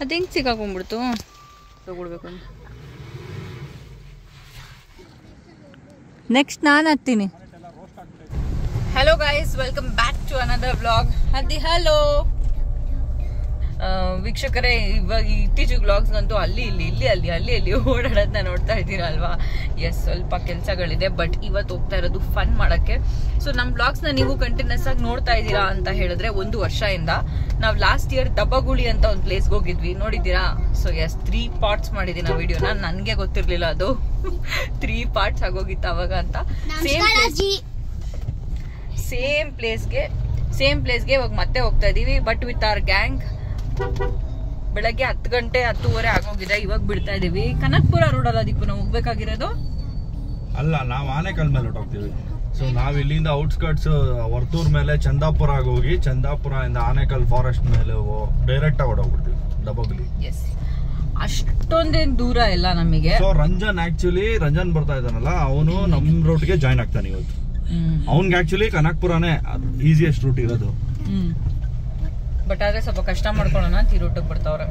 ಅದು ಹೆಂಗೆ ಸಿಕ್ಕಾಕೊಂಡ್ಬಿಡ್ತು ತಗೊಳ್ಬೇಕು. ನೆಕ್ಸ್ಟ್ ನಾನು ಹತ್ತೀನಿ. Hello guys, welcome back to another vlog. Hello ವೀಕ್ಷಕರೇ, ಇವಾಗ ಇತ್ತೀಚೆಗೆ ವ್ಲಾಗ್ಸ್ಗಂತೂ ಅಲ್ಲಿ ಓಡಾಡೋದನ್ನ ನೋಡ್ತಾ ಇದ್ದೀರಲ್ವಾ. ಎಸ್, ಸ್ವಲ್ಪ ಕೆಲಸಗಳಿದೆ, ಬಟ್ ಇವತ್ತು ಹೋಗ್ತಾ ಇರೋದು ಫನ್ ಮಾಡಕ್ಕೆ. ಸೊ ನಮ್ಮ ವ್ಲಾಗ್ಸ್ನ ನೀವು ಕಂಟಿನ್ಯೂಸ್ ಆಗಿ ನೋಡ್ತಾ ಇದ್ದೀರಾ ಅಂತ ಹೇಳಿದ್ರೆ 1 ವರ್ಷದಿಂದ. ನಾವು ಲಾಸ್ಟ್ ಇಯರ್ ದಬ್ಬಗುಳಿ ಅಂತ ಒಂದು ಪ್ಲೇಸ್ಗೆ ಹೋಗಿದ್ವಿ, ನೋಡಿದ್ದೀರಾ? ಸೊ ಎಸ್, 3 ಪಾರ್ಟ್ಸ್ ಮಾಡಿದ್ದೀನಿ ಆ ವಿಡಿಯೋನ. ನನಗೆ ಗೊತ್ತಿರಲಿಲ್ಲ ಅದು 3 ಪಾರ್ಟ್ಸ್ ಆಗೋಗಿತ್ತು ಅವಾಗ ಅಂತ. ಸೇಮ್ ಪ್ಲೇಸ್ಗೆ ಇವಾಗ ಮತ್ತೆ ಹೋಗ್ತಾ ಇದೀವಿ, ಬಟ್ ವಿತ್ ಅವರ್ ಗ್ಯಾಂಗ್. ಬೆಳಗ್ಗೆ 10 ಗಂಟೆ 10:30 ಆಗೋಗಿದೆ. ಇವಾಗ ಬಿಡ್ತಾ ಇದೀವಿ. ಕನಕಪುರ ರೋಡ್ ಅಲ್ಲ ಅದಕ್ಕೂ ನಾವು ಹೋಗ್ಬೇಕಾಗಿರೋದು. ಅಲ್ಲ, ನಾವು ಆನೆಕಲ್ ಮೇಲೆ ಹೊರಟೋಗ್ತೀವಿ. ಸೊ ನಾವ್ ಇಲ್ಲಿಂದ ಔಟ್ಸ್ಕರ್ಟ್ಸ್ ವರ್ತೂರ್ ಮೇಲೆ ಚಂದಾಪುರ ಹೋಗಿ, ಚಂದಾಪುರ ಇಂದ ಆನೆಕಲ್ ಫಾರೆಸ್ಟ್ ಮೇಲೆ ಡೈರೆಕ್ಟ್ ಆಗಿ ಹೊರಟೋಗ್ಬಿಡ್ತೀವಿ ದಬ್ಬಗುಳಿ. ಎಸ್, ಅಷ್ಟೊಂದೇನ್ ದೂರ ಇಲ್ಲ ನಮಗೆ. ಸೊ ರಂಜನ್ ಬರ್ತಾ ಇದ್ದಾನಲ್ಲ, ಅವನು ನಮ್ ರೂಟ್ಗೆ ಜಾಯ್ನ್ ಆಗ್ತಾನೆ ಇವತ್ತು. ಅವನ್ಗೆ ಆಕ್ಚುಲಿ ಕನಕಪುರನೇ ಈಸಿಯೆಸ್ಟ್ ರೂಟ್ ಇರೋದು. ಬಟ್ ಆದ್ರೆ ಸ್ವಲ್ಪ ಕಷ್ಟ ಮಾಡ್ಕೊಳ್ಳೋಣ, ಈ ರೂಟಿಗೆ ಬರ್ತಾವ್ರೆ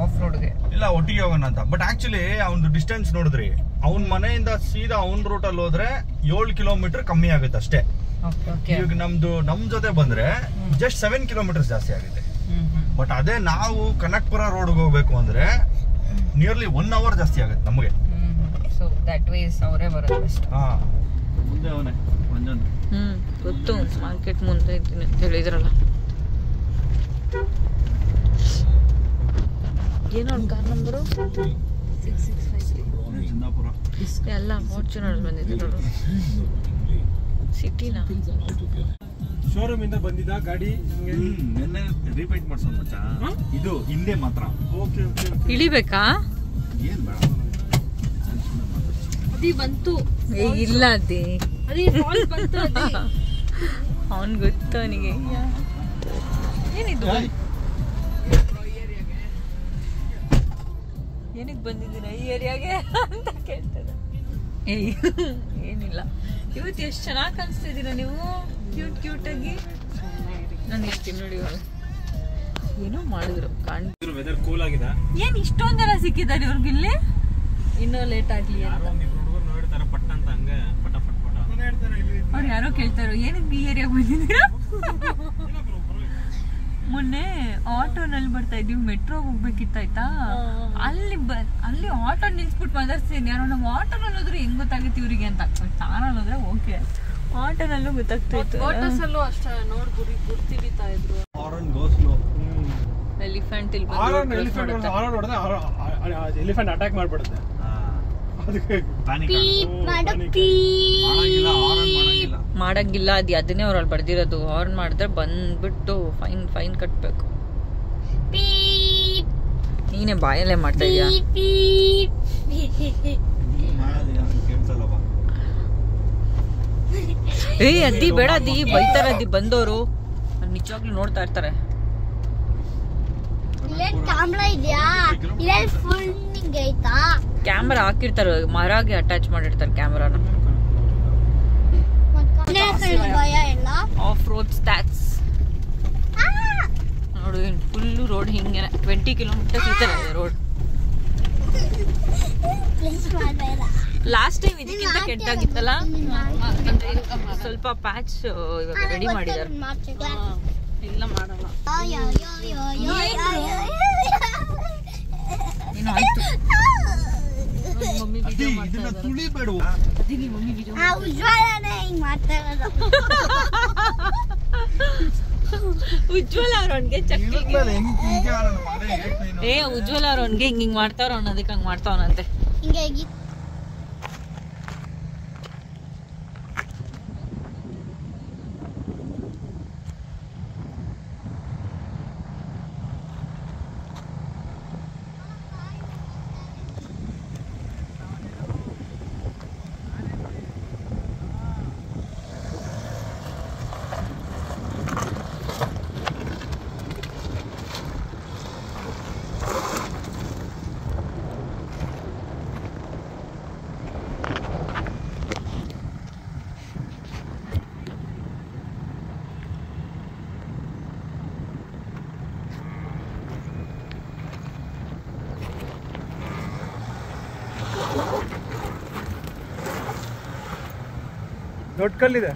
ಆಫ್ ರೋಡ್ಗೆ. ಇಲ್ಲ, ಒಟ್ಟಿಗೆ ಹೋಗೋಣ ಅಂತ. ಬಟ್ ಆಕ್ಚುಲಿ ಅವ್ನ ಡಿಸ್ಟೆನ್ಸ್ ನೋಡಿದ್ರಿ, ಅವ್ನ ಮನೆಯಿಂದ ಸೀದಾ ಅವ್ನ ರೂಟ್ ಅಲ್ಲಿ ಹೋದ್ರೆ 7 ಕಿಲೋಮೀಟರ್ ಕಮ್ಮಿ ಆಗುತ್ತೆ ಅಷ್ಟೇ. ಈಗ ನಮ್ ಜೊತೆ ಬಂದ್ರೆ ಜಸ್ಟ್ 7 ಕಿಲೋಮೀಟರ್ ಜಾಸ್ತಿ ಆಗುತ್ತೆ. ಬಟ್ ಅದೇ ನಾವು ಕನಕಪುರ ರೋಡ್ ಹೋಗ್ಬೇಕು ಅಂದ್ರೆ ನಿಯರ್ಲಿ 1 ಅವರ್ ಜಾಸ್ತಿ ಆಗುತ್ತೆ ನಮಗೆ. ಸೊ ದಟ್ ವೇಸ್ ಅವರೇ ಬರೋದು ಬೆಸ್ಟ್. ಮುಂದೆ ಅವನೇ ರಂಜನ್. ಗೊತ್ತು, ಮಾರ್ಕೆಟ್ ಮುಂದೆ ಇದ್ದೀನಿ ಅಂತ ಹೇಳಿದ್ರಲ್ಲ. ಏನೋ ಕಾರ್ ನಂಬರು 6653. ಚಂದಾಪುರ ಎಲ್ಲ ಫಾರ್ಚುನರ್ ಬಂದಿದೆ ನೋಡು. ಸಿಟಿನಾ? ಶೋರೂಮ್ ಇಂದ ಬಂದಿದ್ದ ಗಾಡಿ ನಿನ್ನೆ ರಿಪೇಂಟ್ ಮಾಡ್ಸೋಣ ಮಚ್ಚ. ಇದು ಹಿಂದೆ ಮಾತ್ರ. ಓಕೆ ಇಳಿಬೇಕಾ? ಏನ್ ಬೇಡ, ಅದಿ ಬಂತು. ಇಲ್ಲ ಅದಿ ಬಂತು. ಅವನ್ ಗೊತ್ತು ಅವನಿಗೆ. ಏನಿದು? ಏನಕ್ಕೆ ಬಂದಿದ್ದೀರಾ ಈ ಏರಿಯಾಗೆ ಅಂತ ಕೇಳ್ತಾರೆ. ಏನಿಲ್ಲ, ಇವತ್ತು ಎಷ್ಟು ಚೆನ್ನಾಗಿ ಕಾಣಿಸ್ತಿದ್ದೀರಾ ನೀವು, ಕ್ಯೂಟ್ ಆಗಿ. ನಾನು ಹೇಳ್ತೀನಿ ನೋಡಿ, ಏನೋ ಮಾಡಿದ್ರು ಕಾಣಿದ್ರು. ವೆದರ್ ಕೂಲ್ ಆಗಿದೆ. ಏನ್ ಇಷ್ಟೊಂದೆಲ್ಲ ಸಿಕ್ಕಿದ್ದಾರೆ ಇವ್ರಿಗಿಲ್ಲಿ? ಇನ್ನೂ ಲೇಟ್ ಆಗ್ಲಿ ಅಂತ ನೋಡ್ತಾರೆ ಪಟ್ಟ ಅಂತ. ಹಂಗೆ ಪಟಾಫಟ್ ಅವ್ರು ಯಾರೋ ಕೇಳ್ತಾರೋ ಏನಕ್ಕೆ ಈ ಏರಿಯಾಗೆ ಬಂದಿದ್ದೀರಾ? ಮೊನ್ನೆ ಆಟೋನಲ್ಲಿ ಬರ್ತಾ ಇದೀವಿ, ಮೆಟ್ರೋಗೆ ಹೋಗ್ಬೇಕಿತ್ತಾಯ್ತಾ. ಅಲ್ಲಿ ಆಟೋ ನಿಲ್ಸ್ಬಿಟ್ಟು ಮಾತಾಡ್ತೀನಿ. ಯಾರೋ ನಮ್ಮ ಆಟೋನಲ್ಲಿ ಹೋದ್ರೆ ಹೆಂಗ್ ಗೊತ್ತಾಗುತ್ತೆ ಇವ್ರಿಗೆ ಅಂತ. ಕಾರಲ್ಲಿ ಹೋದ್ರೆ ಓಕೆ, ಆಟೋನಲ್ಲೂ ಗೊತ್ತಾಗ್ತಾಯಿತ್ತು. ಆಟೋಸಲ್ಲೂ ಅಷ್ಟೇ ನೋಡಿ ಗುರ್ತಿಡಿತಾ ಇದ್ರು. ಎಲಿಫೆಂಟ್ ಎಲಿಫೆಂಟ್ ಅಟ್ಯಾಕ್ ಮಾಡ್ಬಿಡುತ್ತೆ. ಮಾಡಂಗಿಲ್ಲ, ಅದನ್ನೇ ಅವ್ರಲ್ಲಿ ಬರ್ದಿರೋದು. ಹಾರ್ನ್ ಮಾಡಿದ್ರೆ ಬಂದ್ಬಿಟ್ಟು ಫೈನ್ ಕಟ್ಬೇಕು. ನೀನೇ ಬಾಯಲ್ಲೇ ಮಾಡ್ತಾ ಇದೀಯ. ಅದ್ದಿ ಬೇಡ, ಅದ್ದಿ ಬೈತಾರ. ಅದ್ದಿ ಬಂದವರು ನಿಜವಾಗ್ಲೂ ನೋಡ್ತಾ ಇರ್ತಾರೆ. ಕ್ಯಾಮ್ರಾ ಹಾಕಿರ್ತಾರೆ, ಮರಾಗೆ ಅಟ್ಯಾಚ್ ಮಾಡಿರ್ತಾರೆ ಕ್ಯಾಮ್ರಾನ. ಆಫ್ ರೋಡ್ ಸ್ಟ್ಯಾಟ್ಸ್ ನೋಡು. ಫುಲ್ ರೋಡ್ ಹಿಂಗೆ 20 ಕಿಲೋಮೀಟರ್ಸ್ ಈ ತರ ಇದೆ ರೋಡ್. ಲಾಸ್ಟ್ ಟೈಮ್ ಇದಕ್ಕಿಂತ ಕೆಟ್ಟಾಗಿತ್ತಲ್ಲ, ಸ್ವಲ್ಪ ಪ್ಯಾಚ್ ಇವಾಗ ರೆಡಿ ಮಾಡಿದ್ದಾರೆ. ಇಲ್ಲ ಮಾಡಲ್ಲ, ಏನೋ ಆಯ್ತು. ಮಮ್ಮಿ ವಿಡಿಯೋ ಉಜ್ವಲ ಅವ್ರನ್ಗೆ ಚಕ್ಕಿ. ಉಜ್ವಲ ಅವ್ರನ್ಗೆ ಹಿಂಗ್ ಮಾಡ್ತಾವ್ರ, ಅನ್ನೋದಕ್ಕೆ ಹಂಗ್ ಮಾಡ್ತಾವನಂತೆ. ದೊಡ್ಡ ಕಲ್ಲಿದೆ.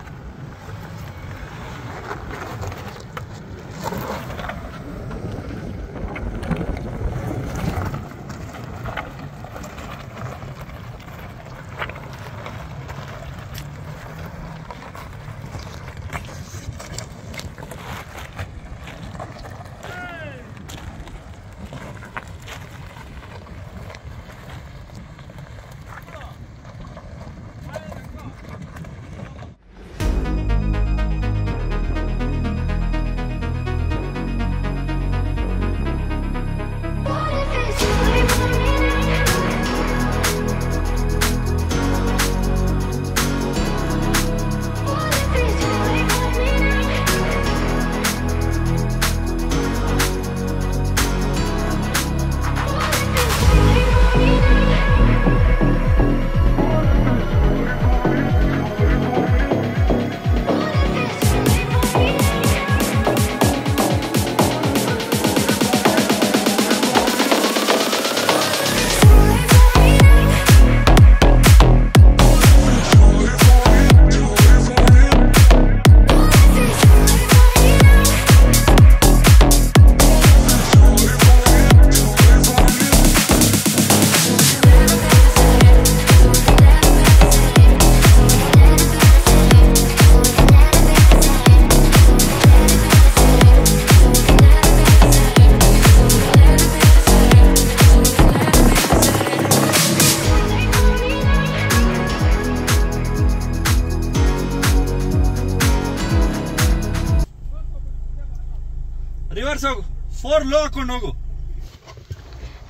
ರಿವರ್ಸ್ ಹೋಗು, 4 ಲೋ ಹಾಕೊಂಡು ಹೋಗು.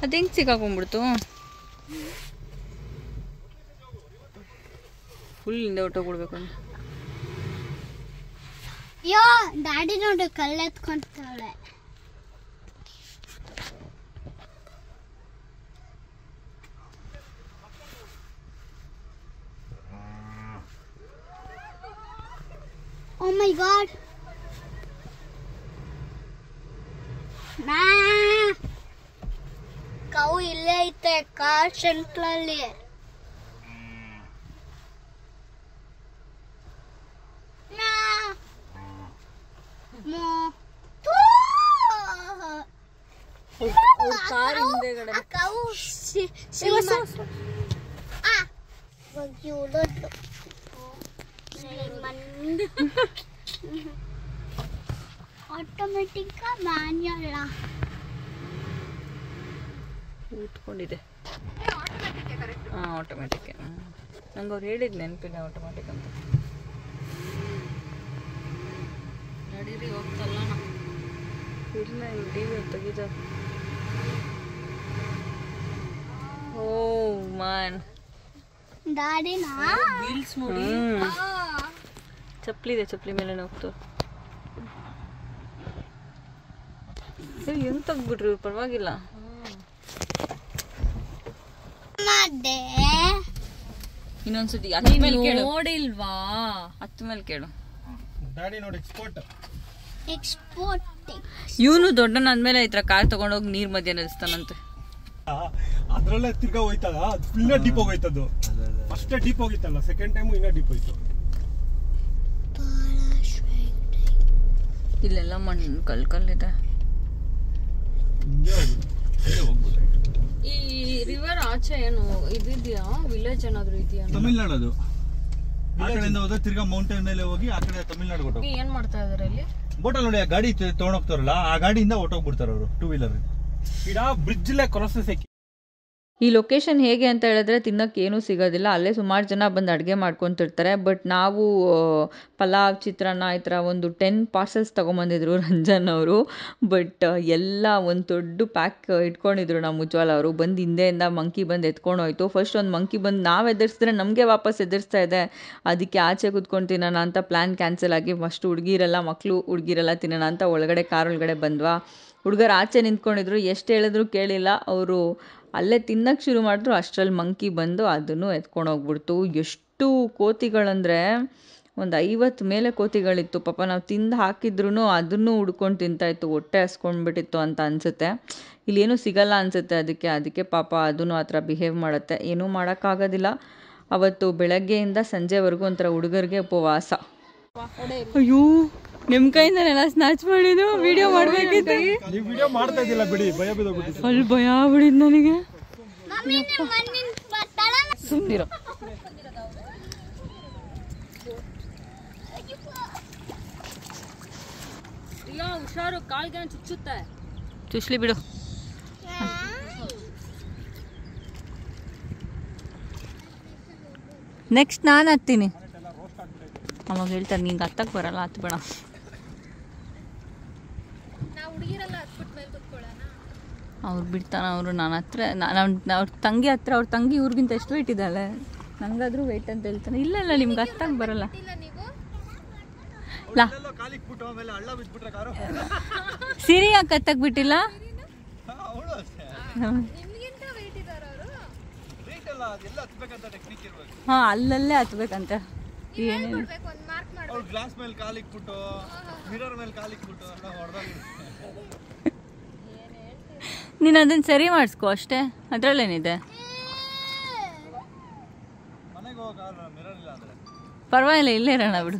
ಅದು ಹೆಂಗೆ ಸಿಕ್ಕಾಕೊಂಡ್ಬಿಡ್ತು? ಫುಲ್ ಹಿಂದೆ ಹೊಟ್ಟೋಗ್ಬಿಡ್ಬೇಕು. ಅಯ್ಯೋ ಡ್ಯಾಡಿ ನೋಡು ಕಲ್ಲೆತ್ಕೊಂತಾಳೆ. ಓ ಮೈ ಗಾಡ್. ಕವು ಇಲ್ಲೇ ಐತೆ ಕಾರ್ ಸೆಂಟ್ರಲ್ಲಿ. ಕಾರ್ ಹಿಂದೆಗಡೆ ಕವು ಆಟೋಮೆಟಿಕ್ ಮ್ಯಾನ್ಯಲ್ ಕೂತ್ಕೊಂಡಿದೆ. ಹಾಂ ಆಟೋಮೆಟಿಕ್. ನಂಗೆ ಅವ್ರು ಹೇಳಿದ್ ನೆನಪಿಲ್ಲ ಆಟೋಮೆಟಿಕ್ ಅಂತ. ನಡೀರಿ ಹೋಗ್ತಲ್ಲ ಇಲ್ಲ ಇಲ್ಲಿ ಟಿ ವಿ ತೆಗಿದ. ಓ ಮಾನ್ ಡ್ಯಾಡಿನ ವೀಲ್ಸ್ ನೋಡಿ. ಚಪ್ಪಲಿ ಇದೆ, ಚಪ್ಪಲಿ ಮೇಲೆ ಹೋಗ್ತು. ಹೆಂಗ್ ತೆಗ್ಬಿಟ್ರಿ ಇವ್ರು? ಪರವಾಗಿಲ್ಲ. ಇನ್ನೊಂದ್ಸತಿ ಹತ್ತು ಮೇಲೆ ಕೇಳು. ನೋಡಿಲ್ವಾ? ಹತ್ತು ಮೇಲೆ ಕೇಳು. ಡ್ಯಾಡಿ ನೋಡಿ ಎಕ್ಸ್ಪೋರ್ಟ್. ಇವನು ದೊಡ್ಡನಾದ್ಮೇಲೆ ಈ ತರ ಕಾರ್ ತಗೊಂಡೋಗಿ ನೀರ್ ಮಧ್ಯ ನಿಲ್ಲಿಸ್ತಾನಂತೆ. ಅದ್ರಲ್ಲೇ ತಿರ್ಗಾ ಹೋಯ್ತದ, ಅದು ಫುಲ್ ಡೀಪ್ ಹೋಗೈತದು. ಅಷ್ಟೇ ಡೀಪ್ ಹೋಗಿತ್ತಲ್ಲ, ಸೆಕೆಂಡ್ ಟೈಮ್ ಇನ್ನೂ ಡೀಪ್ ಹೋಯ್ತು. ಇಲ್ಲೆಲ್ಲ ಮಣ್ಣು ಕಲ್ಲಿದೆ. ಈ ರಿವರ್ ಆಚೆ ಏನು ಇದಿದ್ಯಾ? ವಿಲೇಜ್ ಏನಾದ್ರು ಇದೆಯಾ? ತಮಿಳ್ನಾಡು ಅದು. ಆ ಕಡೆಯಿಂದ ಹೋದ್ರೆ ತಿರ್ಗಾ ಮೌಂಟೇನ್ ಮೇಲೆ ಹೋಗಿ ಆ ಕಡೆ ತಮಿಳ್ನಾಡು ಕೊಟ್ಟು ಏನ್ ಮಾಡ್ತಾ ಇದಾರೆ ಅಲ್ಲಿ? ಬೋಟಲ್ಲಿ ನೋಡಿ, ಆ ಗಾಡಿ ತಗೊಂಡೋಗ್ತಾರಲ್ಲ, ಆ ಗಾಡಿಯಿಂದ ಹೊಟ್ಟೋಗ್ಬಿಡ್ತಾರ ಅವರು 2 ವೀಲರ್. ಇಡ ಬ್ರಿಡ್ಜ್ ಕ್ರಾಸ್ ಸೆಕಿ. ಈ ಲೊಕೇಶನ್ ಹೇಗೆ ಅಂತ ಹೇಳಿದ್ರೆ ತಿನ್ನೋಕ್ಕೆ ಏನೂ ಸಿಗೋದಿಲ್ಲ. ಅಲ್ಲೇ ಸುಮಾರು ಜನ ಬಂದು ಅಡುಗೆ ಮಾಡ್ಕೊತಿರ್ತಾರೆ. ಬಟ್ ನಾವು ಪಲಾವ್, ಚಿತ್ರಾನ್ನ ಈ ಥರ ಒಂದು 10 ಪಾರ್ಸಲ್ಸ್ ತೊಗೊಂಬಂದಿದ್ರು ರಂಜನ್ ಅವರು. ಬಟ್ ಎಲ್ಲ ಒಂದು ದೊಡ್ಡ ಪ್ಯಾಕ್ ಇಟ್ಕೊಂಡಿದ್ರು ನಮ್ಮ ಉಜ್ವಲ್ ಅವರು. ಬಂದು ಹಿಂದೆಯಿಂದ ಮಂಕಿ ಬಂದು ಎತ್ಕೊಂಡು ಹೋಯ್ತು. ಫಸ್ಟ್ ಒಂದು ಮಂಕಿ ಬಂದು ನಾವು ಎದುರಿಸಿದ್ರೆ ನಮಗೆ ವಾಪಸ್ ಎದುರಿಸ್ತಾ ಇದೆ. ಅದಕ್ಕೆ ಆಚೆ ಕೂತ್ಕೊಂಡು ತಿನ್ನೋಣ ಅಂತ ಪ್ಲ್ಯಾನ್ ಕ್ಯಾನ್ಸಲ್ ಆಗಿ ಫಸ್ಟ್ ಹುಡುಗಿರೆಲ್ಲ ತಿನ್ನೋಣ ಅಂತ ಒಳಗಡೆ ಕಾರ್ ಒಳಗಡೆ ಬಂದ್ವಾ. ಹುಡುಗರು ಆಚೆ ನಿಂತ್ಕೊಂಡಿದ್ರು. ಎಷ್ಟು ಹೇಳಿದ್ರು ಕೇಳಿಲ್ಲ. ಅವರು ಅಲ್ಲೇ ತಿನ್ನಕ್ಕೆ ಶುರು ಮಾಡಿದ್ರು. ಅಷ್ಟರಲ್ಲಿ ಮಂಕಿ ಬಂದು ಅದನ್ನು ಎತ್ಕೊಂಡು ಹೋಗ್ಬಿಡ್ತು. ಎಷ್ಟು ಕೋತಿಗಳಂದರೆ ಒಂದು 50 ಮೇಲೆ ಕೋತಿಗಳಿತ್ತು. ಪಾಪ ನಾವು ತಿಂದು ಹಾಕಿದ್ರೂ ಅದನ್ನು ಹುಡ್ಕೊಂಡು ತಿಂತಾಯಿತ್ತು. ಹೊಟ್ಟೆ ಹಸ್ಕೊಂಡ್ಬಿಟ್ಟಿತ್ತು ಅಂತ ಅನಿಸುತ್ತೆ. ಇಲ್ಲೇನೂ ಸಿಗಲ್ಲ ಅನಿಸುತ್ತೆ ಅದಕ್ಕೆ ಪಾಪ ಅದನ್ನು ಆ ಥರ ಬಿಹೇವ್ ಮಾಡುತ್ತೆ. ಏನೂ ಮಾಡೋಕ್ಕಾಗೋದಿಲ್ಲ. ಅವತ್ತು ಬೆಳಗ್ಗೆಯಿಂದ ಸಂಜೆವರೆಗೂ ಒಂಥರ ಹುಡುಗರಿಗೆ ಉಪವಾಸ. ಅಯ್ಯೋ ನಿಮ್ಮ ಕೈಯಿಂದನೆಲ್ಲ ಸ್ನಾಚ್ ಮಾಡಿದ್ದು ವಿಡಿಯೋ ಮಾಡಬೇಕಿತ್ತು. ನೀವು ವಿಡಿಯೋ ಮಾಡ್ತಾ ಇದ್ದಿಲ್ಲ ಬಿಡಿ, ಭಯ ಬಿದ್ದೋಗ್ಬಿಟ್ಟಿತ್ತು. ಅಲ್ಲಿ ಭಯ ಆಗ್ಬಿಡಿದ್ ನನಗೆ. ಸುಮ್ಮನಿರೋ. ಹುಷಾರು, ಕಾಲ್ಗೆ ಚುಚ್ಚುತ್ತೆ. ಚುಚ್ಲಿ ಬಿಡು. ನೆಕ್ಸ್ಟ್ ನಾನು ಹತ್ತೀನಿ. ಅವಾಗ ಹೇಳ್ತಾರೆ ನಿಂಗೆ ಹತ್ತಕ್ಕೆ ಬರಲ್ಲ, ಹತ್ಬೇಡ. ಅವ್ರು ಬಿಡ್ತಾನೆ ಅವರು. ನಾನು ಹತ್ರ ಅವ್ರ ತಂಗಿ ಹತ್ರ, ಅವ್ರ ತಂಗಿ ಇವ್ರಿಗಿಂತ ಎಷ್ಟು ವೆಯ್ಟ್ ಇದ್ದಾಳೆ, ನಂಗಾದ್ರೂ ವೆಯ್ಟ್ ಅಂತ ಹೇಳ್ತಾನೆ. ಇಲ್ಲ ಇಲ್ಲ ನಿಮ್ಗೆ ಹತ್ತಕ್ಕೆ ಬರಲ್ಲ. ಸಿರಿ ಯಾಕೆ ಹತ್ತಕ್ಕೆ ಬಿಟ್ಟಿಲ್ಲ? ಹಾ ಅಲ್ಲಲ್ಲೇ ಹತ್ಬೇಕಂತ. ಏನೇನು ನೀನು ಅದನ್ನ ಸರಿ ಮಾಡಿಸ್ಕೊ ಅಷ್ಟೇ, ಅದ್ರಲ್ಲೇನಿದೆ. ಪರವಾಗಿಲ್ಲ, ಇಲ್ಲೇ ಇರೋಣ ಬಿಡು.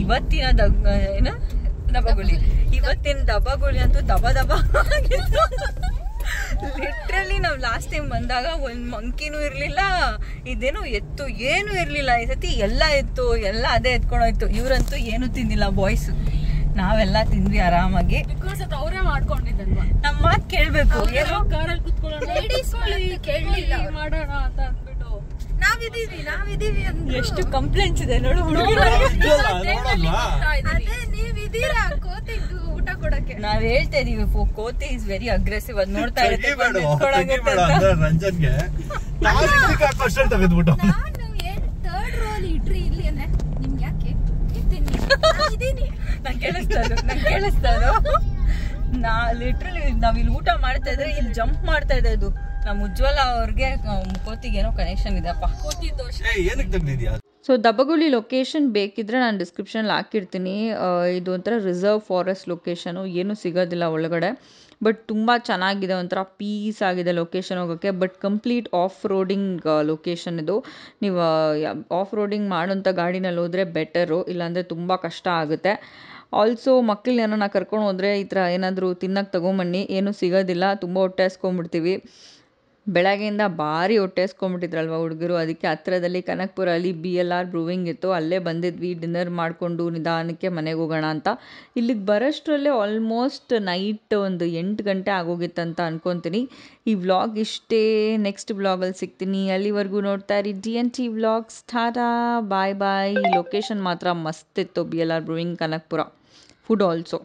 ಇವತ್ತಿನ ಏನು ದಬ್ಬಗುಳಿ, ಇವತ್ತಿನ ದಬ್ಬಗುಳಿ ಅಂತೂ ದಬ ದಬ ಆಗಿತ್ತು. ಲಿಟ್ರಲಿ ನಾವು ಲಾಸ್ಟ್ ಟೈಮ್ ಬಂದಾಗ ಒಂದ್ ಮಂಕಿನೂ ಇರ್ಲಿಲ್ಲ, ಇದೇನು ಎತ್ತು ಏನು ಇರ್ಲಿಲ್ಲ. ಈ ಸತಿ ಎಲ್ಲ ಎತ್ತು, ಎಲ್ಲ ಅದೇ ಎತ್ಕೊಂಡೋಯ್ತು. ಇವ್ರಂತೂ ಏನು ತಿಂದಿಲ್ಲ ಬಾಯ್ಸ್, ನಾವೆಲ್ಲ ತಿಂದ್ವಿ ಆರಾಮಾಗಿ. ಅವರೇ ಮಾಡ್ಕೊಂಡಿದ್ದಲ್ವಾ, ನಮ್ಮ ಮಾತು ಕೇಳ್ಬೇಕು. ಕಾರಲ್ಲಿ ಕುತ್ಕೊಳ್ಳೋಣ ಮಾಡೋಣ ಅಂತ ಅಂದ್ಬಿಟ್ಟು ನಾವಿದೀವಿ ಅಂತ ಎಷ್ಟು ಕಂಪ್ಲೇಂಟ್ಸ್ ಇದೆ ನೋಡು ಹುಡುಗರು. ಊಟ ಕೊಡಕ್ಕೆ ನಾವ್ ಹೇಳ್ತಾ ಇದೀವಿ ಕೋತಿ ಇಸ್ ವೆರಿ ಅಗ್ರೆಸಿವ್. ಅದ್ ನೋಡ್ತಾ ಇರುತ್ತೆ. ರಂಜನ್ಗೆ ತೆಗೆದ್ಬಿಟ್ಟು ಥರ್ಡ್ ರೋಲ್ ಇಟ್ರಿ ಇಲ್ಲಿ ಅಂದ್ರೆ ನಿಮ್ಗೆ ಯಾಕೆ ನಂಗೆ ಕೇಳಿಸ್ತಾ ಲಿಟ್ರಲಿ ನಾವ್ ಇಲ್ಲಿ ಊಟ ಮಾಡ್ತಾ ಇದ್ರೆ ಇಲ್ಲಿ ಜಂಪ್ ಮಾಡ್ತಾ ಇದೆ ಅದು. ನಮ್ ಉಜ್ವಲ ಅವ್ರಿಗೆ ಕೋತಿಗೆ ಏನೋ ಕನೆಕ್ಷನ್ ಇದೆಪ್ಪ. ಸೊ ದಬ್ಬಗುಳಿ ಲೊಕೇಶನ್ ಬೇಕಿದ್ರೆ ನಾನು ಡಿಸ್ಕ್ರಿಪ್ಷನಲ್ಲಿ ಹಾಕಿರ್ತೀನಿ. ಇದು ಒಂಥರ ರಿಸರ್ವ್ ಫಾರೆಸ್ಟ್ ಲೊಕೇಶನು, ಏನು ಸಿಗೋದಿಲ್ಲ ಒಳಗಡೆ. ಬಟ್ ತುಂಬ ಚೆನ್ನಾಗಿದೆ, ಒಂಥರ ಪೀಸ್ ಆಗಿದೆ ಲೊಕೇಶನ್ ಹೋಗೋಕ್ಕೆ. But complete off roading location ಇದು. ನೀವು ಆಫ್ ರೋಡಿಂಗ್ ಮಾಡೋಂಥ ಗಾಡಿನಲ್ಲಿ ಹೋದರೆ ಬೆಟರು, ಇಲ್ಲಾಂದರೆ ತುಂಬ ಕಷ್ಟ ಆಗುತ್ತೆ. ಆಲ್ಸೋ ಮಕ್ಕಳನ್ನ ಏನೋ ಕರ್ಕೊಂಡು ಹೋದರೆ ಈ ಥರ ಏನಾದರೂ ತಿನ್ನಕ್ಕೆ ತೊಗೊಂಬನ್ನಿ, ಏನೂ ಸಿಗೋದಿಲ್ಲ, ತುಂಬ ಹೊಟ್ಟೆ ಹಸ್ಕೊಂಡ್ಬಿಡ್ತೀವಿ. ಬೆಳಗ್ಗೆಯಿಂದ ಭಾರಿ ಹೊಟ್ಟೆ ಹಸ್ಕೊಂಡ್ಬಿಟ್ಟಿದ್ರಲ್ವ ಹುಡುಗರು, ಅದಕ್ಕೆ ಹತ್ತಿರದಲ್ಲಿ ಕನಕಪುರಲ್ಲಿ BLR ಬ್ರೂವಿಂಗ್ ಇತ್ತು, ಅಲ್ಲೇ ಬಂದಿದ್ವಿ. ಡಿನ್ನರ್ ಮಾಡಿಕೊಂಡು ನಿಧಾನಕ್ಕೆ ಮನೆಗೆ ಹೋಗೋಣ ಅಂತ. ಇಲ್ಲಿಗೆ ಬರೋಷ್ಟರಲ್ಲೇ ಆಲ್ಮೋಸ್ಟ್ ನೈಟ್ ಒಂದು 8 ಗಂಟೆ ಆಗೋಗಿತ್ತಂತ ಅನ್ಕೊತೀನಿ. ಈ ವ್ಲಾಗ್ ಇಷ್ಟೇ, ನೆಕ್ಸ್ಟ್ ವ್ಲಾಗಲ್ಲಿ ಸಿಗ್ತೀನಿ. ಅಲ್ಲಿವರೆಗೂ ನೋಡ್ತಾ ಇರಿ DNT vlogs. Tata, bye bye. Location ಮಾತ್ರ ಮಸ್ತ್ ಇತ್ತು, BLR brewing Kanakapura. Food also.